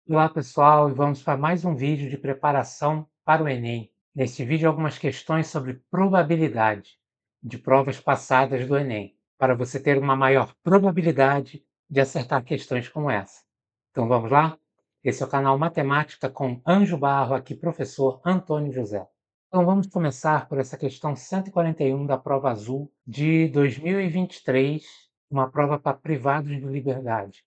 Olá pessoal, e vamos para mais um vídeo de preparação para o Enem. Neste vídeo, algumas questões sobre probabilidade de provas passadas do Enem, para você ter uma maior probabilidade de acertar questões como essa. Então vamos lá? Esse é o canal Matemática com Anjo Barro, aqui professor Antônio José. Então vamos começar por essa questão 141 da prova azul de 2023, uma prova para privados de liberdade.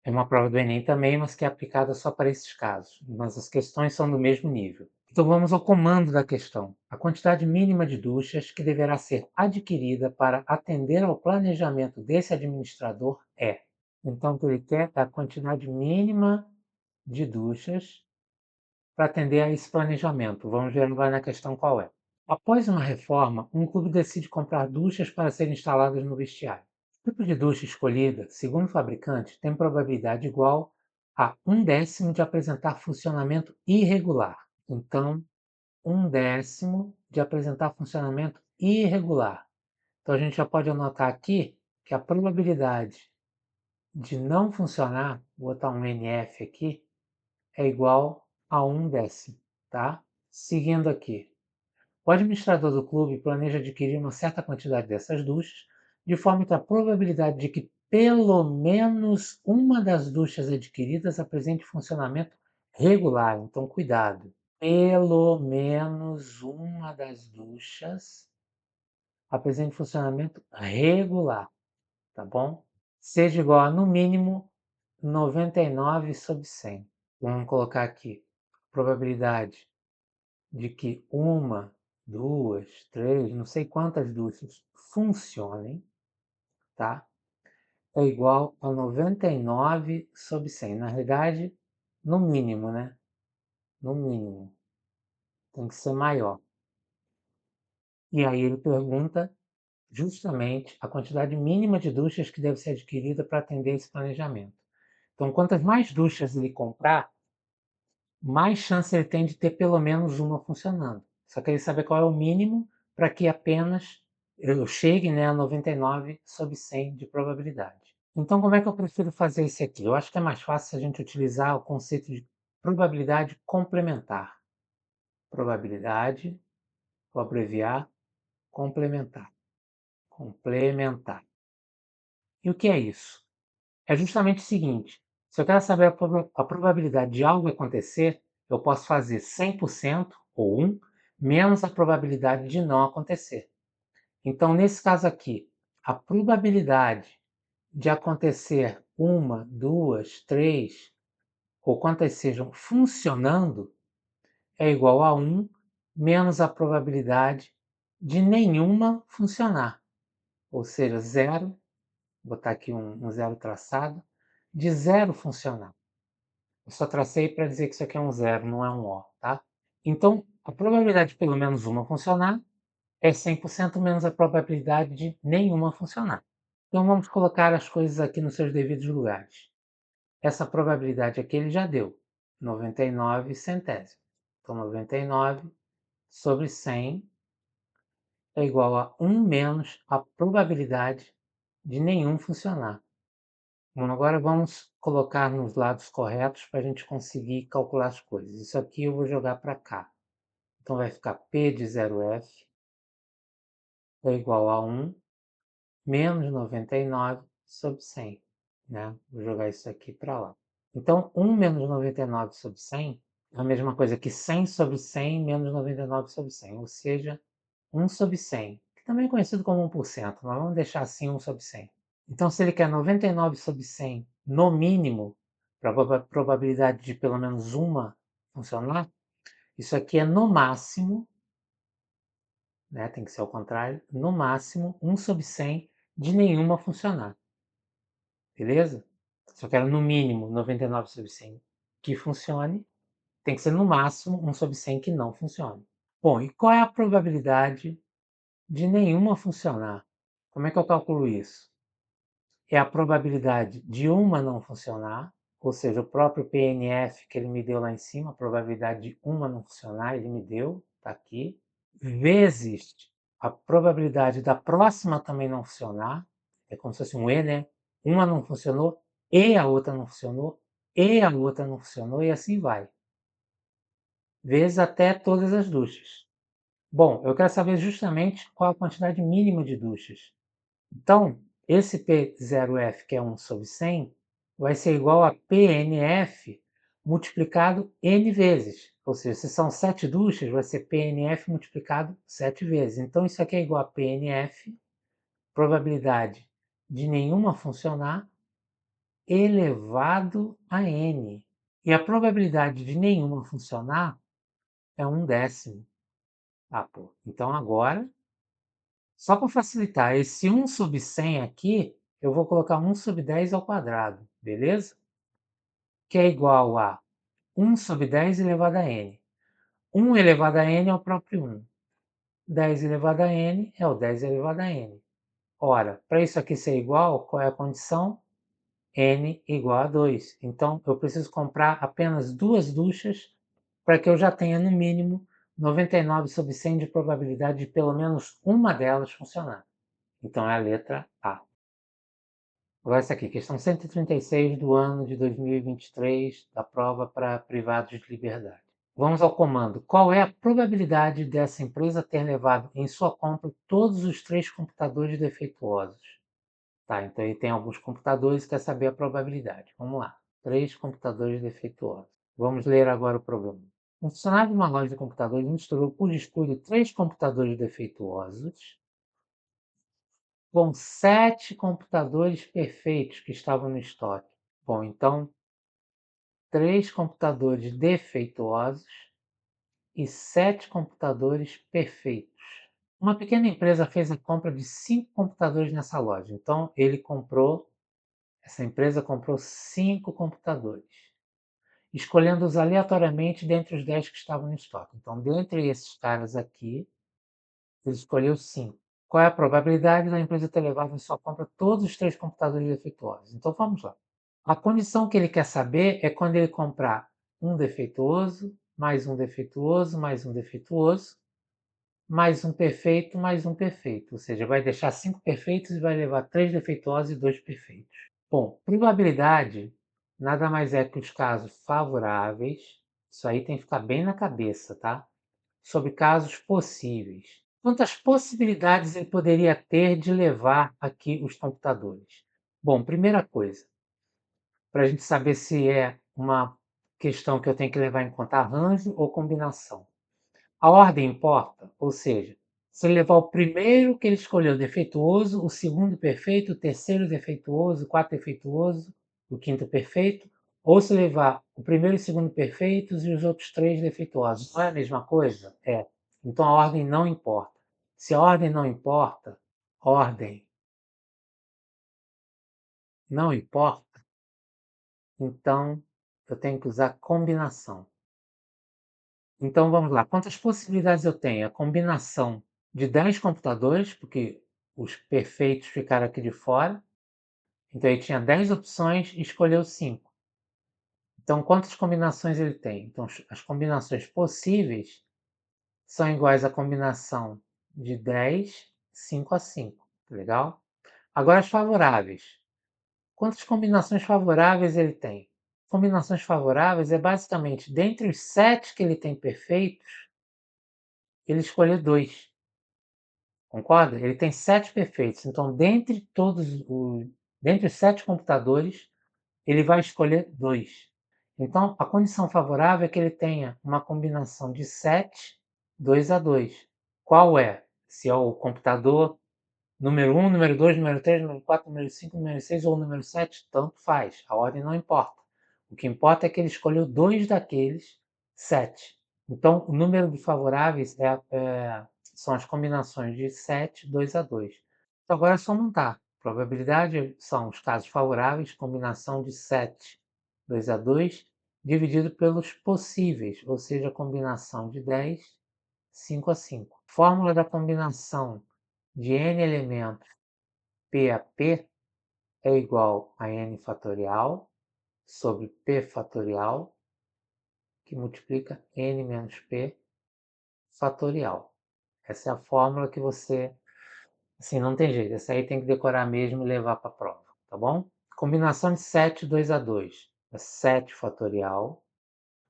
É uma prova do Enem também, mas que é aplicada só para esses casos. Mas as questões são do mesmo nível. Então vamos ao comando da questão. A quantidade mínima de duchas que deverá ser adquirida para atender ao planejamento desse administrador é. Então o que ele quer é a quantidade mínima de duchas para atender a esse planejamento. Vamos ver agora na questão qual é. Após uma reforma, um clube decide comprar duchas para serem instaladas no vestiário. O tipo de ducha escolhida, segundo o fabricante, tem probabilidade igual a 1/10 de apresentar funcionamento irregular. Então, 1/10 de apresentar funcionamento irregular. Então, a gente já pode anotar aqui que a probabilidade de não funcionar, vou botar um NF aqui, é igual a 1/10, tá? Seguindo aqui. O administrador do clube planeja adquirir uma certa quantidade dessas duchas, de forma que a probabilidade de que pelo menos uma das duchas adquiridas apresente funcionamento regular. Então, cuidado. Pelo menos uma das duchas apresente funcionamento regular, tá bom? Seja igual a, no mínimo, 99/100. Vamos colocar aqui. Probabilidade de que uma, duas, três, não sei quantas duchas funcionem, tá? É igual a 99/100. Na realidade, no mínimo, né? No mínimo. Tem que ser maior. E aí ele pergunta justamente a quantidade mínima de duchas que deve ser adquirida para atender esse planejamento. Então, quantas mais duchas ele comprar, mais chance ele tem de ter pelo menos uma funcionando. Só que ele saber qual é o mínimo para que apenas eu chegue, né, a 99/100 de probabilidade. Então, como é que eu prefiro fazer isso aqui? Eu acho que é mais fácil a gente utilizar o conceito de probabilidade complementar. Probabilidade, vou abreviar, complementar. Complementar. E o que é isso? É justamente o seguinte: se eu quero saber a probabilidade de algo acontecer, eu posso fazer 100% ou 1 menos a probabilidade de não acontecer. Então, nesse caso aqui, a probabilidade de acontecer uma, duas, três ou quantas sejam funcionando é igual a 1 menos a probabilidade de nenhuma funcionar, ou seja, zero. Vou botar aqui um zero traçado, de zero funcionar. Eu só tracei para dizer que isso aqui é um zero, não é um O, tá? Então, a probabilidade de pelo menos uma funcionar é 100% menos a probabilidade de nenhuma funcionar. Então, vamos colocar as coisas aqui nos seus devidos lugares. Essa probabilidade aqui ele já deu, 99 centésimos. Então, 99 sobre 100 é igual a 1 menos a probabilidade de nenhum funcionar. Bom, agora vamos colocar nos lados corretos para a gente conseguir calcular as coisas. Isso aqui eu vou jogar para cá. Então vai ficar P de 0F é igual a 1 menos 99 sobre 100. Né? Vou jogar isso aqui para lá. Então, 1 menos 99 sobre 100 é a mesma coisa que 100 sobre 100 menos 99 sobre 100. Ou seja, 1 sobre 100, que também é conhecido como 1%, mas vamos deixar assim 1 sobre 100. Então, se ele quer 99 sobre 100 no mínimo, para a probabilidade de pelo menos uma funcionar, isso aqui é no máximo, né, tem que ser ao contrário, no máximo 1 sobre 100 de nenhuma funcionar. Beleza? Se eu quero no mínimo 99 sobre 100 que funcione, tem que ser no máximo 1 sobre 100 que não funcione. Bom, e qual é a probabilidade de nenhuma funcionar? Como é que eu calculo isso? É a probabilidade de uma não funcionar, ou seja, o próprio PNF que ele me deu lá em cima, a probabilidade de uma não funcionar, ele me deu, está aqui, vezes a probabilidade da próxima também não funcionar, é como se fosse um E, né? Uma não funcionou e a outra não funcionou, e a outra não funcionou e assim vai, vezes até todas as duchas. Bom, eu quero saber justamente qual a quantidade mínima de duchas. Então, esse P0F, que é 1/100, vai ser igual a PNF multiplicado N vezes. Ou seja, se são 7 duchas, vai ser PNF multiplicado 7 vezes. Então, isso aqui é igual a PNF, probabilidade de nenhuma funcionar, elevado a N. E a probabilidade de nenhuma funcionar é 1/10. Ah, pô. Então, agora, só para facilitar, esse 1/100 aqui, eu vou colocar 1/10 ao quadrado, beleza? Que é igual a 1/10 elevado a n. 1 elevado a n é o próprio 1. 10 elevado a n é o 10 elevado a n. Ora, para isso aqui ser igual, qual é a condição? N igual a 2. Então, eu preciso comprar apenas duas duchas para que eu já tenha, no mínimo, 99/100 de probabilidade de pelo menos uma delas funcionar. Então, é a letra A. Agora essa aqui, questão 136 do ano de 2023, da prova para privados de liberdade. Vamos ao comando. Qual é a probabilidade dessa empresa ter levado em sua compra todos os 3 computadores defeituosos? Tá, então ele tem alguns computadores e quer saber a probabilidade. Vamos lá. 3 computadores defeituosos. Vamos ler agora o problema. Um funcionário de uma loja de computadores misturou por descuido 3 computadores defeituosos com 7 computadores perfeitos que estavam no estoque. Bom, então, 3 computadores defeituosos e 7 computadores perfeitos. Uma pequena empresa fez a compra de 5 computadores nessa loja. Então, essa empresa comprou 5 computadores, escolhendo-os aleatoriamente dentre os 10 que estavam no estoque. Então, dentre esses caras aqui, ele escolheu 5. Qual é a probabilidade da empresa ter levado em sua compra todos os 3 computadores defeituosos? Então, vamos lá. A condição que ele quer saber é quando ele comprar um defeituoso, mais um defeituoso, mais um defeituoso, mais um perfeito, mais um perfeito. Ou seja, vai deixar 5 perfeitos e vai levar 3 defeituosos e 2 perfeitos. Bom, probabilidade nada mais é que os casos favoráveis, isso aí tem que ficar bem na cabeça, tá? Sobre casos possíveis. Quantas possibilidades ele poderia ter de levar aqui os computadores? Bom, primeira coisa, para a gente saber se é uma questão que eu tenho que levar em conta arranjo ou combinação. A ordem importa, ou seja, se ele levar o primeiro que ele escolheu defeituoso, o segundo perfeito, o terceiro defeituoso, o quarto defeituoso, o quinto perfeito, ou se levar o primeiro e o segundo perfeitos e os outros 3 defeituosos. Não é a mesma coisa? É. Então a ordem não importa. Se a ordem não importa, ordem não importa, então eu tenho que usar combinação. Então vamos lá, quantas possibilidades eu tenho? A combinação de 10 computadores, porque os perfeitos ficaram aqui de fora. Então ele tinha 10 opções e escolheu 5. Então quantas combinações ele tem? Então as combinações possíveis são iguais à combinação de 10, 5 a 5. Legal? Agora as favoráveis. Quantas combinações favoráveis ele tem? Combinações favoráveis é basicamente, dentre os 7 que ele tem perfeitos, ele escolheu 2. Concorda? Ele tem 7 perfeitos. Então, dentre os 7 computadores, ele vai escolher 2. Então, a condição favorável é que ele tenha uma combinação de 7, 2 a 2. Qual é? Se é o computador número 1, número 2, número 3, número 4, número 5, número 6 ou número 7, tanto faz. A ordem não importa. O que importa é que ele escolheu 2 daqueles 7. Então, o número de favoráveis são as combinações de 7, 2 a 2. Então, agora é só montar. Probabilidade são os casos favoráveis, combinação de 7, 2 a 2, dividido pelos possíveis, ou seja, a combinação de 10, 5 a 5. Fórmula da combinação de n elementos P a P é igual a n fatorial sobre P fatorial, que multiplica n menos P fatorial. Essa é a fórmula que você, assim, não tem jeito. Essa aí tem que decorar mesmo e levar para a prova, tá bom? Combinação de 7, 2 a 2. é 7 fatorial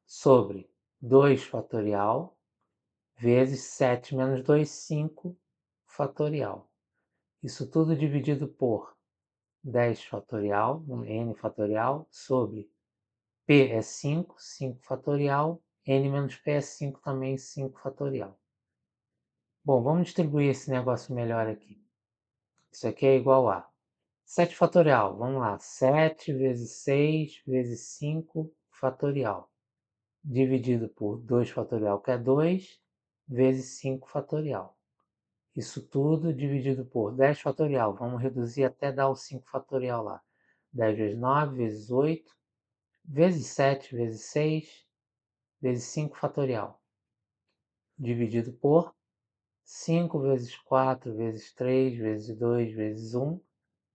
sobre 2 fatorial vezes 7 menos 2, 5 fatorial. Isso tudo dividido por 10 fatorial, n fatorial, sobre p é 5, 5 fatorial, n menos p é 5 também, 5 fatorial. Bom, vamos distribuir esse negócio melhor aqui. Isso aqui é igual a 7 fatorial, vamos lá, 7 vezes 6 vezes 5 fatorial, dividido por 2 fatorial, que é 2, vezes 5 fatorial. Isso tudo dividido por 10 fatorial, vamos reduzir até dar o 5 fatorial lá. 10 vezes 9, vezes 8, vezes 7, vezes 6, vezes 5 fatorial, dividido por 5 vezes 4, vezes 3, vezes 2, vezes 1,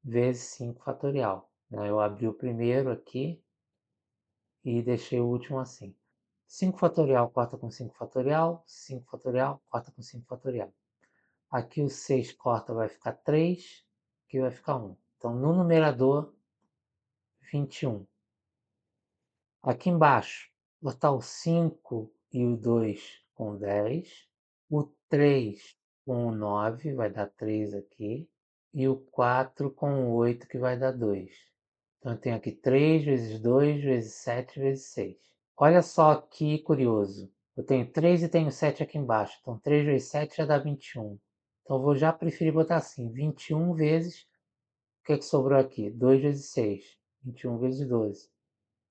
vezes 5 fatorial. Eu abri o primeiro aqui e deixei o último assim. 5 fatorial corta com 5 fatorial, 5 fatorial corta com 5 fatorial. Aqui o 6 corta, vai ficar 3, aqui vai ficar 1. Então, no numerador, 21. Aqui embaixo, botar o 5 e o 2 com 10, o 3 com o 9, vai dar 3 aqui, e o 4 com o 8, que vai dar 2. Então, eu tenho aqui 3 vezes 2 vezes 7 vezes 6. Olha só que curioso. Eu tenho 3 e tenho 7 aqui embaixo. Então, 3 vezes 7 já dá 21. Então, eu vou já preferir botar assim, 21 vezes, o que é que sobrou aqui? 2 vezes 6. 21 vezes 12.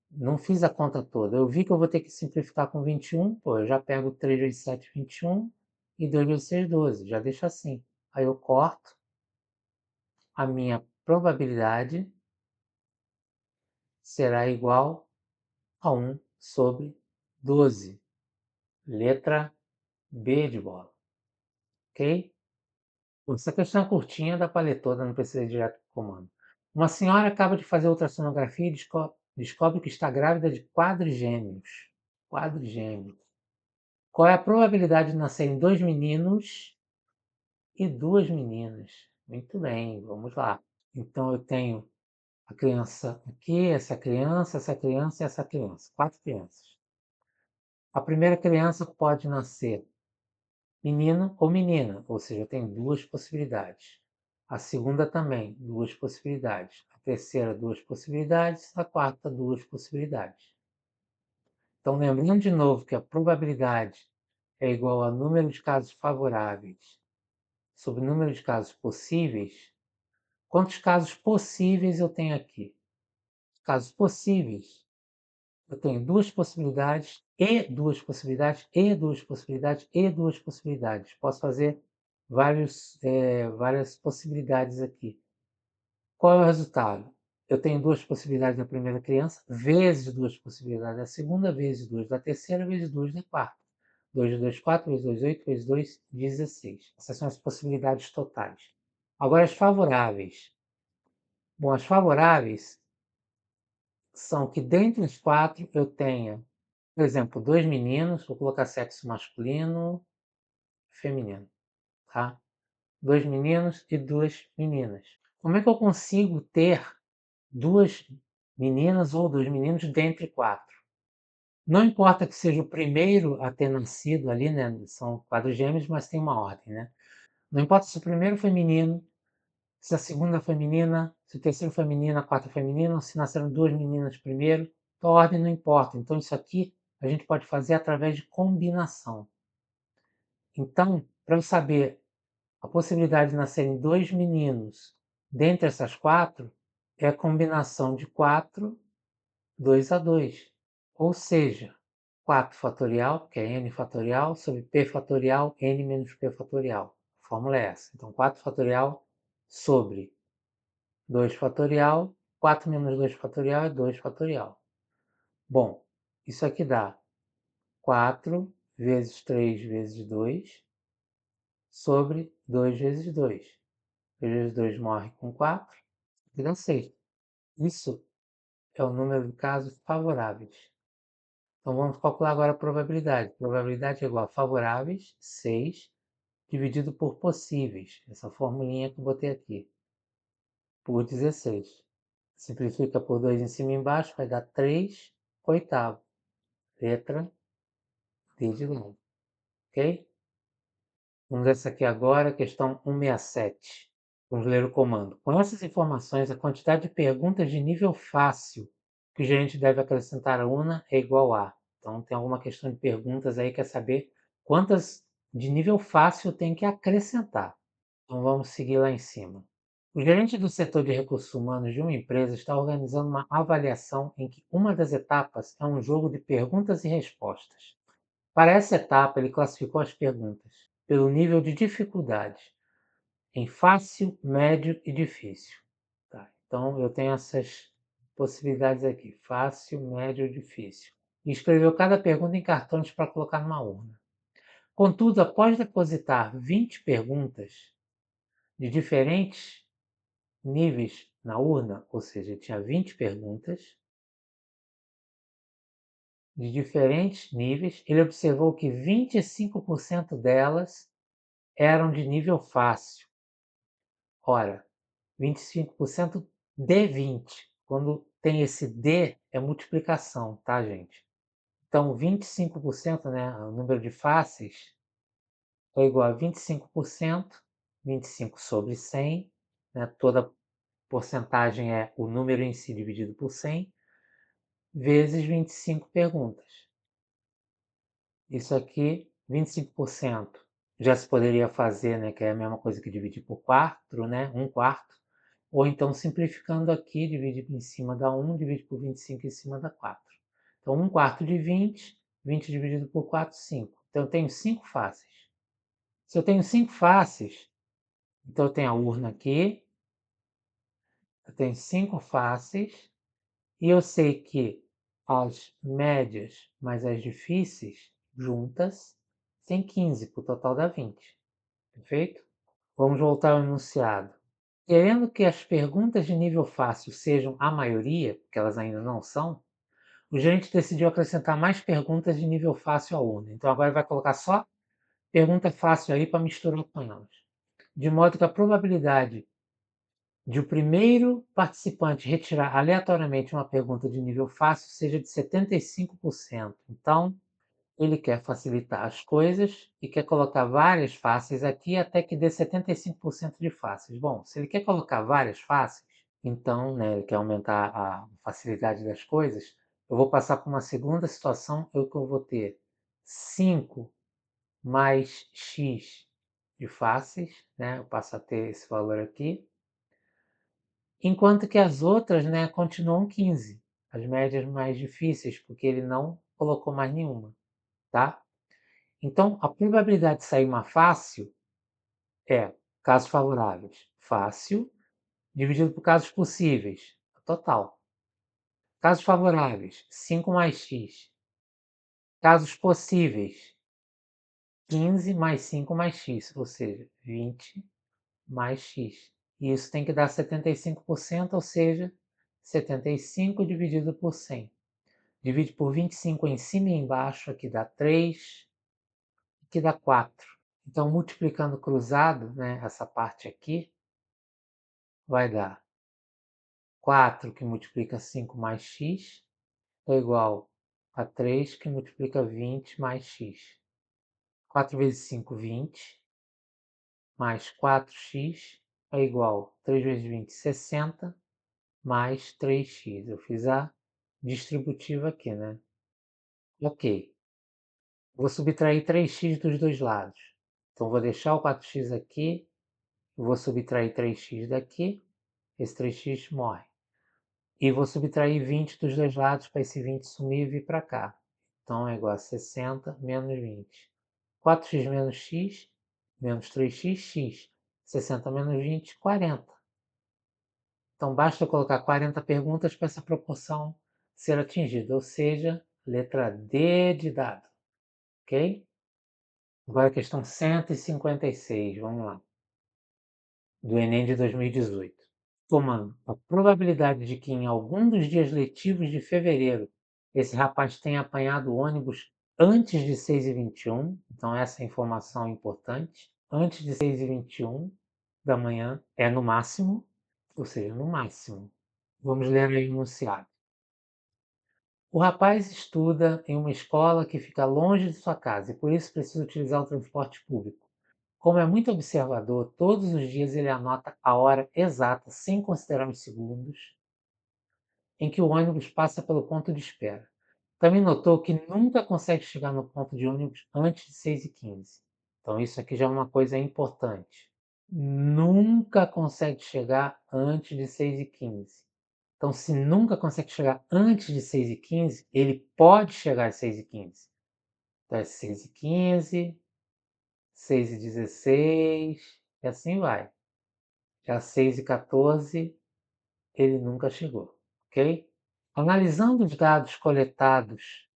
Não fiz a conta toda. Eu vi que eu vou ter que simplificar com 21. Pô, eu já pego 3 vezes 7, 21. E 2 vezes 6, 12. Já deixo assim. Aí eu corto. A minha probabilidade será igual a 1 sobre 12. Letra B de bola. Ok? Essa questão é curtinha, dá para ler toda, não precisa ir direto para o comando. Uma senhora acaba de fazer ultrassonografia e descobre que está grávida de quadrigêmeos. Quadrigêmeos. Qual é a probabilidade de nascerem 2 meninos e 2 meninas? Muito bem, vamos lá. Então eu tenho a criança aqui, essa criança, essa criança e essa criança. 4 crianças. A primeira criança pode nascer menino ou menina, ou seja, tem 2 possibilidades. A segunda também, 2 possibilidades. A terceira, 2 possibilidades. A quarta, 2 possibilidades. Então, lembrando de novo que a probabilidade é igual ao número de casos favoráveis sobre o número de casos possíveis. Quantos casos possíveis eu tenho aqui? Casos possíveis, eu tenho 2 possibilidades, e 2 possibilidades, e 2 possibilidades, e 2 possibilidades. Posso fazer várias possibilidades aqui. Qual é o resultado? Eu tenho 2 possibilidades da primeira criança, vezes 2 possibilidades da segunda, vezes 2 da terceira, vezes 2 da quarta. 2 vezes 2, 4, vezes 2, 8, vezes 2, 16. Essas são as possibilidades totais. Agora, as favoráveis. Bom, as favoráveis são que dentre os 4 eu tenha, por exemplo, 2 meninos, vou colocar sexo masculino, feminino, tá? 2 meninos e 2 meninas. Como é que eu consigo ter 2 meninas ou 2 meninos dentre 4? Não importa que seja o primeiro a ter nascido ali, né? São quadrigêmeos, mas tem uma ordem, né? Não importa se o primeiro foi menino, se a segunda foi menina, se o terceiro foi menina, a quarta foi menina, se nasceram 2 meninas primeiro, então a ordem não importa. Então isso aqui a gente pode fazer através de combinação. Então, para eu saber a possibilidade de nascerem 2 meninos dentre essas 4, é a combinação de 4, 2 a 2. Ou seja, 4 fatorial, que é n fatorial, sobre p fatorial, n menos p fatorial. A fórmula é essa. Então, 4 fatorial sobre 2 fatorial, 4 menos 2 fatorial é 2 fatorial. Bom, isso aqui dá 4 vezes 3 vezes 2 sobre 2 vezes 2. 2 vezes 2 morre com 4, e dá 6. Isso é o número de casos favoráveis. Então vamos calcular agora a probabilidade. Probabilidade é igual a favoráveis, 6, dividido por possíveis, essa formulinha que eu botei aqui, por 16. Simplifica por 2 em cima e embaixo, vai dar 3 oitavo. Letra D de Dado, ok? Vamos ver essa aqui agora, questão 167. Vamos ler o comando. Com essas informações, a quantidade de perguntas de nível fácil que o gerente deve acrescentar à UNA é igual a. Então, tem alguma questão de perguntas aí, quer saber quantas de nível fácil tem que acrescentar. Então, vamos seguir lá em cima. O gerente do setor de recursos humanos de uma empresa está organizando uma avaliação em que uma das etapas é um jogo de perguntas e respostas. Para essa etapa, ele classificou as perguntas pelo nível de dificuldade, em fácil, médio e difícil. Tá, então, eu tenho essas possibilidades aqui: fácil, médio e difícil. E escreveu cada pergunta em cartões para colocar numa urna. Contudo, após depositar 20 perguntas de diferentes níveis na urna, ou seja, tinha 20 perguntas de diferentes níveis, ele observou que 25% delas eram de nível fácil. Ora, 25% de 20. Quando tem esse D, é multiplicação, tá, gente? Então, 25%, né, o número de fáceis, é igual a 25%, 25 sobre 100, né, toda porcentagem é o número em si dividido por 100, vezes 25 perguntas. Isso aqui, 25%, já se poderia fazer, né, que é a mesma coisa que dividir por 4, né, 1/4, ou então simplificando aqui, divide em cima da 1, divide por 25 em cima da 4. Então, 1/4 de 20, 20 dividido por 4, 5. Então, eu tenho 5 faces. Se eu tenho 5 faces, então eu tenho a urna aqui, eu tenho 5 faces, e eu sei que as médias mais as difíceis, juntas, tem 15, por total dá 20. Perfeito? Vamos voltar ao enunciado. Querendo que as perguntas de nível fácil sejam a maioria, porque elas ainda não são, o gerente decidiu acrescentar mais perguntas de nível fácil à urna. Então agora vai colocar só pergunta fácil aí para misturar com elas. De modo que a probabilidade de o primeiro participante retirar aleatoriamente uma pergunta de nível fácil seja de 75%. Então, ele quer facilitar as coisas e quer colocar várias fáceis aqui até que dê 75% de fáceis. Bom, se ele quer colocar várias fáceis, então, né, ele quer aumentar a facilidade das coisas, eu vou passar por uma segunda situação, que eu vou ter 5 mais x de fáceis, né, eu passo a ter esse valor aqui, enquanto que as outras, né, continuam 15, as médias mais difíceis, porque ele não colocou mais nenhuma, tá? Então, a probabilidade de sair uma fácil é casos favoráveis, fácil, dividido por casos possíveis, total. Casos favoráveis, 5 mais x. Casos possíveis, 15 mais 5 mais x, ou seja, 20 mais x. E isso tem que dar 75%, ou seja, 75 dividido por 100. Divide por 25 em cima e embaixo, aqui dá 3, aqui dá 4. Então, multiplicando cruzado, né, essa parte aqui, vai dar 4 que multiplica 5 mais x é igual a 3 que multiplica 20 mais x. 4 vezes 5, 20, mais 4x é igual a 3 vezes 20, 60, mais 3x. Eu fiz a distributiva aqui, né? Ok. Vou subtrair 3x dos dois lados. Então, vou deixar o 4x aqui, vou subtrair 3x daqui, esse 3x morre. E vou subtrair 20 dos dois lados para esse 20 sumir e vir para cá. Então, é igual a 60 menos 20. 4x menos x, menos 3x, x. 60 menos 20, 40. Então, basta eu colocar 40 perguntas para essa proporção ser atingida, ou seja, letra D de dado. Ok? Agora a questão 156, vamos lá. Do Enem de 2018. Comando: a probabilidade de que em algum dos dias letivos de fevereiro esse rapaz tenha apanhado o ônibus antes de 6h21, então essa informação é importante, antes de 6h21 da manhã é no máximo, ou seja, no máximo. Vamos ler aí o enunciado. O rapaz estuda em uma escola que fica longe de sua casa e por isso precisa utilizar o transporte público. Como é muito observador, todos os dias ele anota a hora exata, sem considerar os segundos, em que o ônibus passa pelo ponto de espera. Também notou que nunca consegue chegar no ponto de ônibus antes de 6h15. Então, isso aqui já é uma coisa importante. Nunca consegue chegar antes de 6h15. Então, se nunca consegue chegar antes de 6h15, ele pode chegar às 6h15. Então, é 6h15, 6h16, e assim vai. Já 6h14, ele nunca chegou, ok? Analisando os dados coletados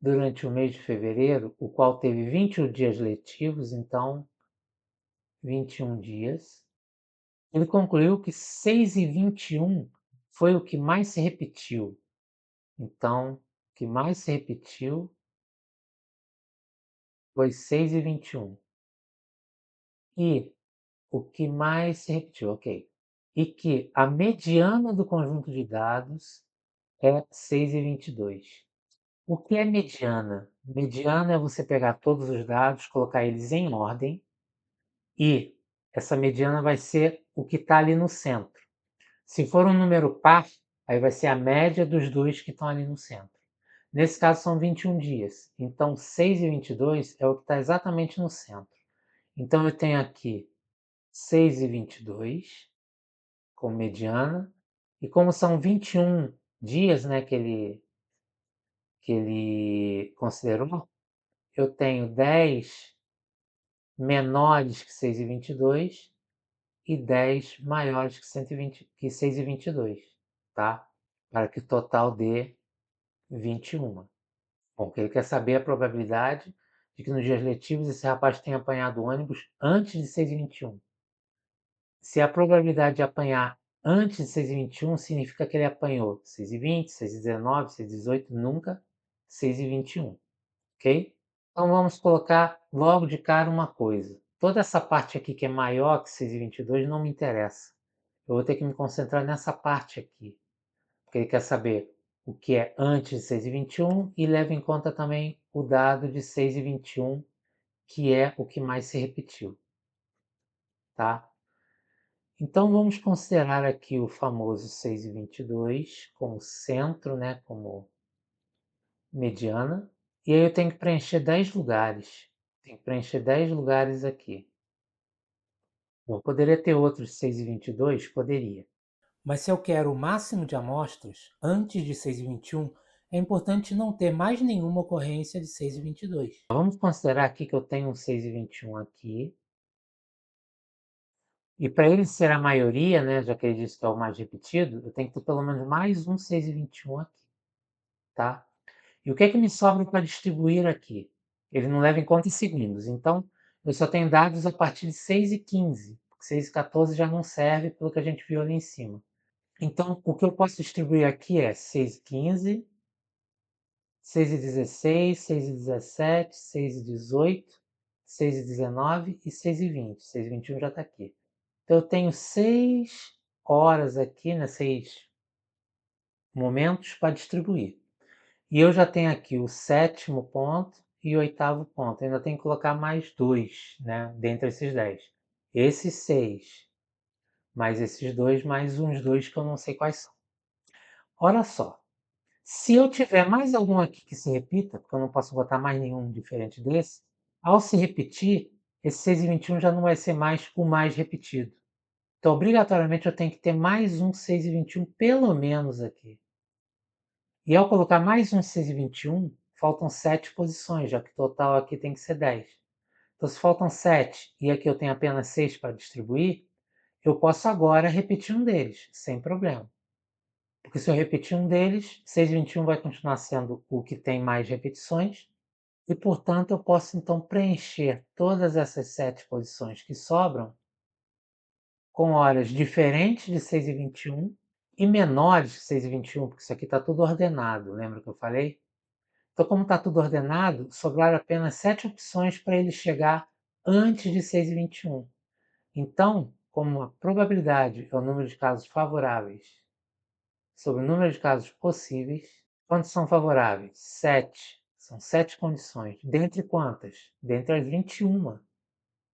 durante o mês de fevereiro, o qual teve 21 dias letivos, então 21 dias, ele concluiu que 6h21 foi o que mais se repetiu. Então, o que mais se repetiu foi 6h21. E o que mais se repetiu, ok. E que a mediana do conjunto de dados é 6h22. O que é mediana? Mediana é você pegar todos os dados, colocar eles em ordem e essa mediana vai ser o que está ali no centro. Se for um número par, aí vai ser a média dos dois que estão ali no centro. Nesse caso são 21 dias, então 6h22 é o que está exatamente no centro. Então eu tenho aqui 6h22 como mediana, e como são 21 dias, né, que ele considerou, eu tenho 10 menores que 6h22 e 10 maiores que 6h22, tá? Para que o total dê 21. Bom, que ele quer saber a probabilidade de que nos dias letivos esse rapaz tenha apanhado o ônibus antes de 6h21. Se a probabilidade de apanhar antes de 6h21 significa que ele apanhou 6h20, 6h19, 6h18, nunca 6h21, ok? Então vamos colocar logo de cara uma coisa. Toda essa parte aqui que é maior que 6h22 não me interessa. Eu vou ter que me concentrar nessa parte aqui, porque ele quer saber o que é antes de 6h21 e leva em conta também o dado de 6h21, que é o que mais se repetiu, tá? Então vamos considerar aqui o famoso 6h22 como centro, né, como mediana, e aí eu tenho que preencher 10 lugares. Tenho que preencher 10 lugares aqui. Bom, poderia ter outros 6h22? Poderia. Mas se eu quero o máximo de amostras antes de 6h21, é importante não ter mais nenhuma ocorrência de 6h22. Vamos considerar aqui que eu tenho um 6h21 aqui. E para ele ser a maioria, né, já que ele disse que é o mais repetido, eu tenho que ter pelo menos mais um 6h21 aqui, tá? E o que é que me sobra para distribuir aqui? Ele não leva em conta em segundos, então eu só tenho dados a partir de 6h15, porque 6h14 já não serve pelo que a gente viu ali em cima. Então, o que eu posso distribuir aqui é 6h15, 6h16, 6h17, 6h18, 6h19 e 6h20. 6h21 já está aqui. Então, eu tenho 6 horas aqui, né, 6 momentos para distribuir. E eu já tenho aqui o 7º ponto e o 8º ponto. Eu ainda tenho que colocar mais 2, né, dentre esses 10. Esses 6, mais esses 2, mais uns 2 que eu não sei quais são. Olha só, se eu tiver mais algum aqui que se repita, porque eu não posso botar mais nenhum diferente desse, ao se repetir, esse 6h21 já não vai ser mais o mais repetido. Então, obrigatoriamente, eu tenho que ter mais um 6h21 pelo menos aqui. E ao colocar mais um 6h21, faltam 7 posições, já que o total aqui tem que ser 10. Então, se faltam 7 e aqui eu tenho apenas 6 para distribuir, eu posso agora repetir um deles, sem problema. Porque se eu repetir um deles, 6h21 vai continuar sendo o que tem mais repetições, e, portanto, eu posso então preencher todas essas 7 posições que sobram com horas diferentes de 6h21 e menores de 6h21, porque isso aqui está tudo ordenado, lembra que eu falei? Então, como está tudo ordenado, sobraram apenas 7 opções para ele chegar antes de 6h21. Então, como a probabilidade é o número de casos favoráveis sobre o número de casos possíveis. Quantos são favoráveis? 7. São 7 condições. Dentre quantas? Dentre as 21.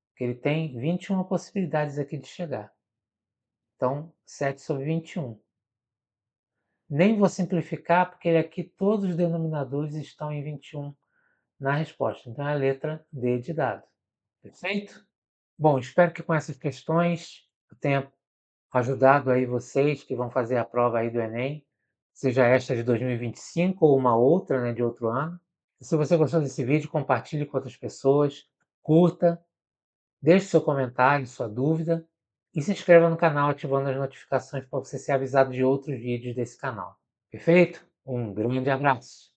Porque ele tem 21 possibilidades aqui de chegar. Então, 7 sobre 21. Nem vou simplificar, porque aqui todos os denominadores estão em 21 na resposta. Então, é a letra D de dado. Perfeito? Bom, espero que com essas questões eu tenha ajudado aí vocês que vão fazer a prova aí do Enem, seja esta de 2025 ou uma outra, né, de outro ano. E se você gostou desse vídeo, compartilhe com outras pessoas, curta, deixe seu comentário, sua dúvida e se inscreva no canal ativando as notificações para você ser avisado de outros vídeos desse canal. Perfeito? Um grande abraço!